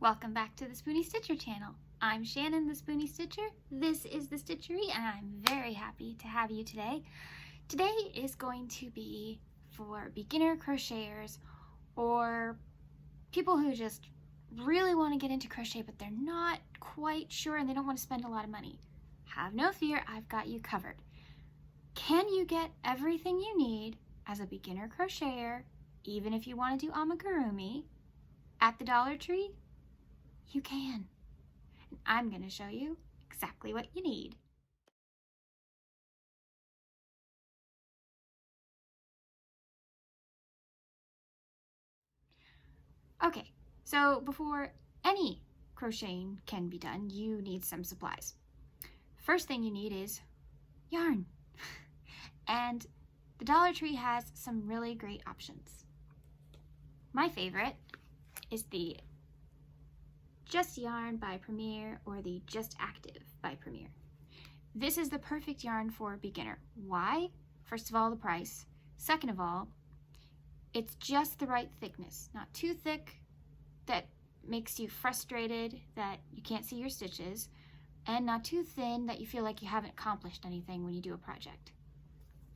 Welcome back to the Spoony Stitcher channel. I'm Shannon, the Spoony Stitcher. This is the Stitchery, and I'm very happy to have you today. Today is going to be for beginner crocheters or people who just really want to get into crochet, but they're not quite sure and they don't want to spend a lot of money. Have no fear, I've got you covered. Can you get everything you need as a beginner crocheter, even if you want to do amigurumi, at the Dollar Tree? You can. And I'm going to show you exactly what you need. Okay, so before any crocheting can be done, you need some supplies. First thing you need is yarn. And the Dollar Tree has some really great options. My favorite is the Just Yarn by Premier or the Just Active by Premier. This is the perfect yarn for a beginner. Why? First of all, the price. Second of all, it's just the right thickness. Not too thick that makes you frustrated that you can't see your stitches, and not too thin that you feel like you haven't accomplished anything when you do a project.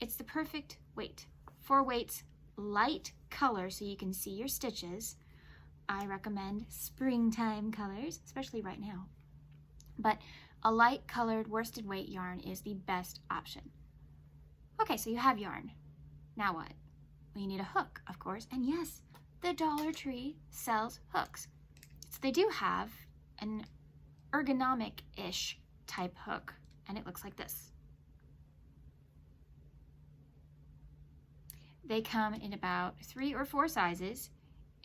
It's the perfect weight. For weights, light color so you can see your stitches. I recommend springtime colors, especially right now. But a light colored worsted weight yarn is the best option. Okay, so you have yarn. Now what? Well, you need a hook, of course, and yes, the Dollar Tree sells hooks. So they do have an ergonomic-ish type hook, and it looks like this. They come in about 3 or 4 sizes,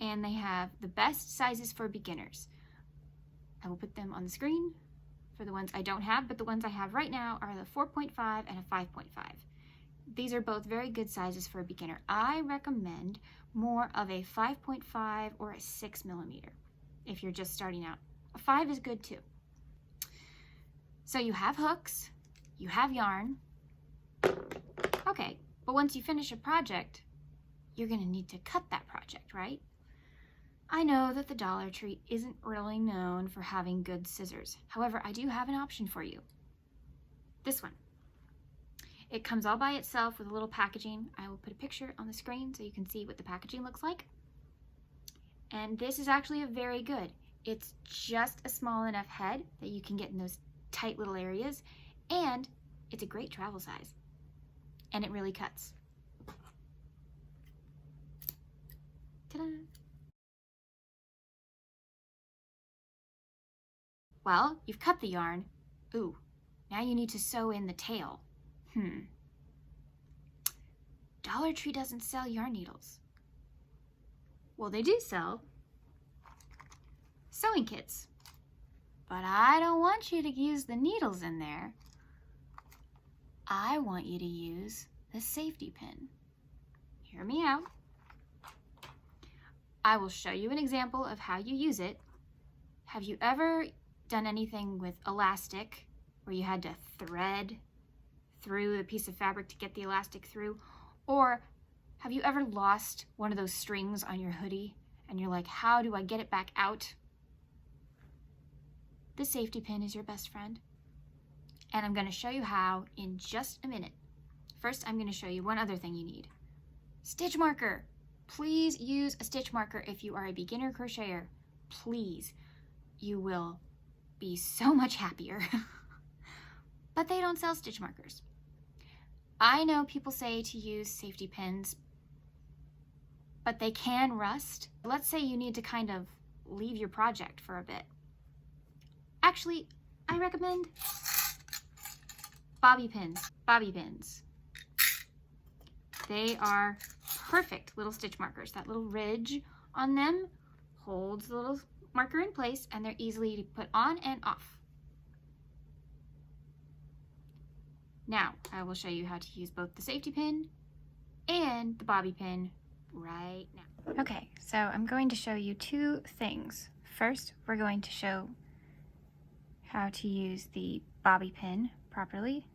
and they have the best sizes for beginners. I will put them on the screen for the ones I don't have, but the ones I have right now are the 4.5 and a 5.5. These are both very good sizes for a beginner. I recommend more of a 5.5 or a 6mm if you're just starting out. A 5 is good too. So you have hooks, you have yarn. Okay, but once you finish a project, you're gonna need to cut that project, right? I know that the Dollar Tree isn't really known for having good scissors. However, I do have an option for you. This one. It comes all by itself with a little packaging. I will put a picture on the screen so you can see what the packaging looks like. And this is actually a very good. It's just a small enough head that you can get in those tight little areas, and it's a great travel size. And it really cuts. Ta-da! Well, you've cut the yarn. Ooh, now you need to sew in the tail. Dollar Tree doesn't sell yarn needles. Well, they do sell sewing kits, but I don't want you to use the needles in there. I want you to use the safety pin. Hear me out. I will show you an example of how you use it. Have you ever done anything with elastic where you had to thread through a piece of fabric to get the elastic through? Or have you ever lost one of those strings on your hoodie and you're like, how do I get it back out? The safety pin is your best friend. And I'm going to show you how in just a minute. First, I'm going to show you one other thing you need. Stitch marker. Please use a stitch marker if you are a beginner crocheter. Please. You will be so much happier. But they don't sell stitch markers. I know people say to use safety pins, but they can rust. Let's say you need to kind of leave your project for a bit. Actually, I recommend bobby pins. Bobby pins. They are perfect little stitch markers. That little ridge on them holds the little marker in place, and they're easily to put on and off. Now, I will show you how to use both the safety pin and the bobby pin right now. Okay, so I'm going to show you 2 things. First, we're going to show how to use the bobby pin properly.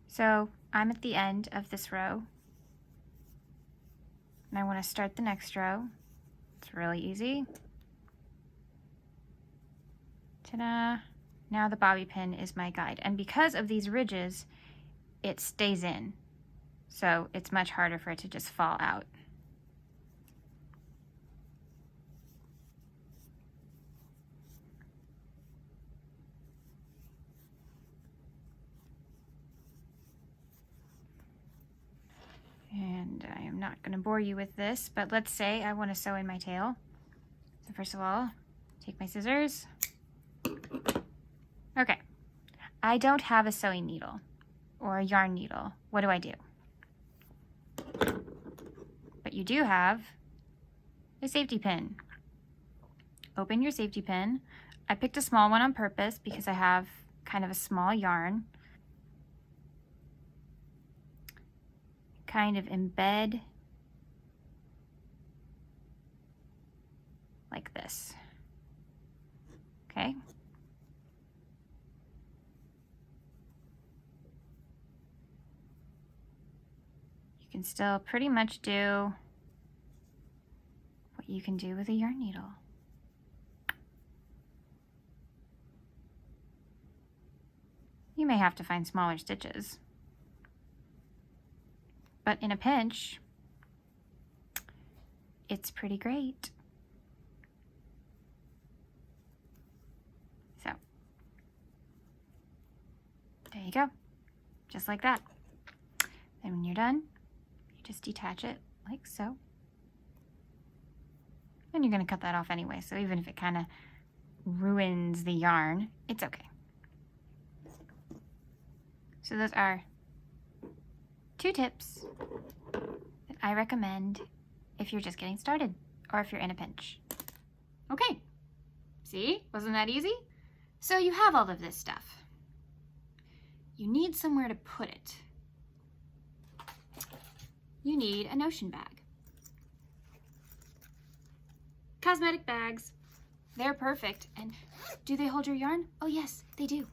So I'm at the end of this row, and I want to start the next row. It's really easy. Ta-da! Now the bobby pin is my guide. And because of these ridges, it stays in. So it's much harder for it to just fall out. And I am not going to bore you with this, but let's say I want to sew in my tail. So first of all, take my scissors. Okay, I don't have a sewing needle or a yarn needle. What do I do? But you do have a safety pin. Open your safety pin. I picked a small one on purpose because I have kind of a small yarn. Kind of embed like this. Okay. You can still pretty much do what you can do with a yarn needle. You may have to find smaller stitches. But in a pinch, it's pretty great. So, there you go. Just like that. Then when you're done, you just detach it like so. And you're gonna cut that off anyway, so even if it kind of ruins the yarn, it's okay. So those are 2 tips that I recommend if you're just getting started or if you're in a pinch. Okay, see, wasn't that easy? So you have all of this stuff. You need somewhere to put it. You need a Notion bag. Cosmetic bags, they're perfect. And do they hold your yarn? Oh yes, they do.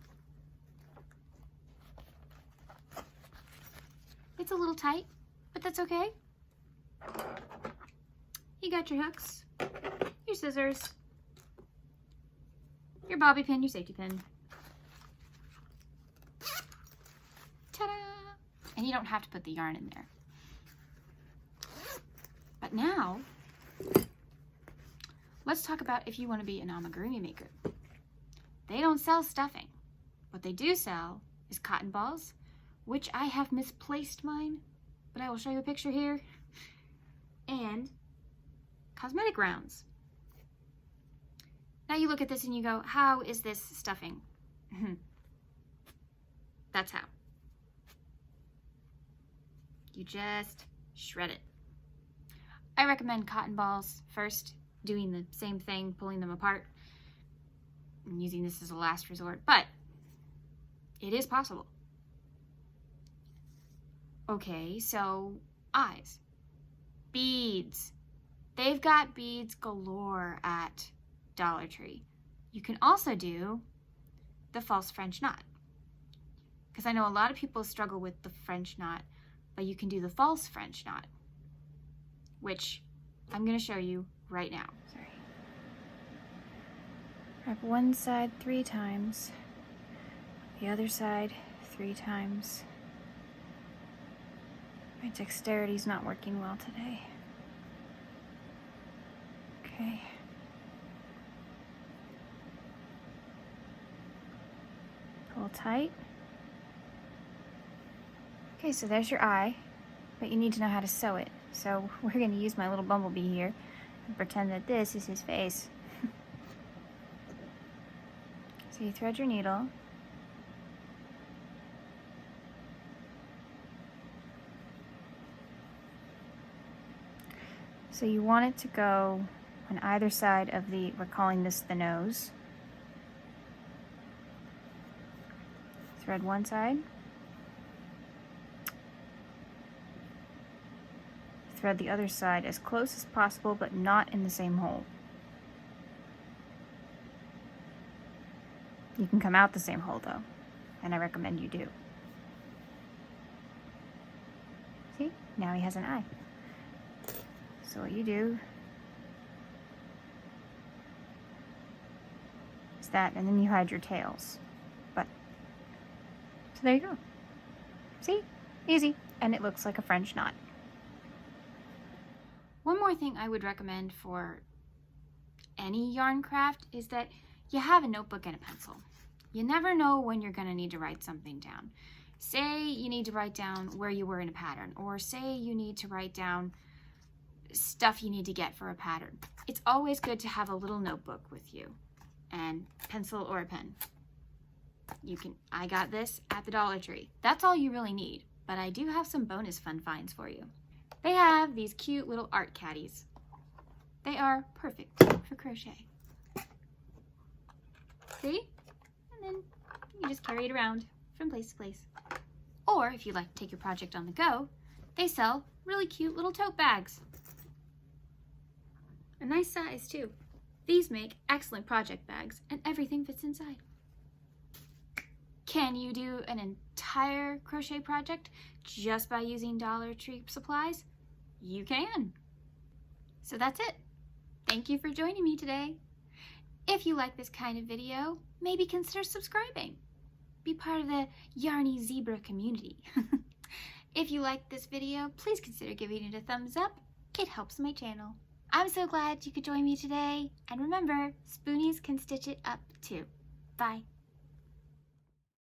It's a little tight, but that's okay. You got your hooks, your scissors, your bobby pin, your safety pin. Ta-da! And you don't have to put the yarn in there. But now, let's talk about if you want to be an amigurumi maker. They don't sell stuffing. What they do sell is cotton balls, which I have misplaced mine, but I will show you a picture here, and cosmetic rounds. Now you look at this and you go, how is this stuffing? That's how. You just shred it. I recommend cotton balls first, doing the same thing, pulling them apart. I'm using this as a last resort, but it is possible. Okay, so eyes, beads. They've got beads galore at Dollar Tree. You can also do the false French knot, because I know a lot of people struggle with the French knot, but you can do the false French knot, which I'm going to show you right now. Sorry. Wrap one side 3 times, the other side 3 times. My dexterity's not working well today. Okay. Pull tight. Okay, so there's your eye, but you need to know how to sew it. So we're going to use my little bumblebee here and pretend that this is his face. So you thread your needle. So you want it to go on either side of the, we're calling this the nose. Thread one side. Thread the other side as close as possible, but not in the same hole. You can come out the same hole though, and I recommend you do. See, now he has an eye. So what you do is that, and then you hide your tails. But, so there you go. See? Easy. And it looks like a French knot. One more thing I would recommend for any yarn craft is that you have a notebook and a pencil. You never know when you're going to need to write something down. Say you need to write down where you were in a pattern, or say you need to write down stuff you need to get for a pattern. It's always good to have a little notebook with you and pencil or a pen. I got this at the Dollar Tree. That's all you really need, but I do have some bonus fun finds for you. They have these cute little art caddies. They are perfect for crochet. See? And then you just carry it around from place to place. Or if you'd like to take your project on the go, they sell really cute little tote bags. A nice size too. These make excellent project bags and everything fits inside. Can you do an entire crochet project just by using Dollar Tree supplies? You can. So that's it. Thank you for joining me today. If you like this kind of video, maybe consider subscribing. Be part of the Yarny Zebra community. If you like this video, please consider giving it a thumbs up. It helps my channel. I'm so glad you could join me today. And remember, spoonies can stitch it up too. Bye.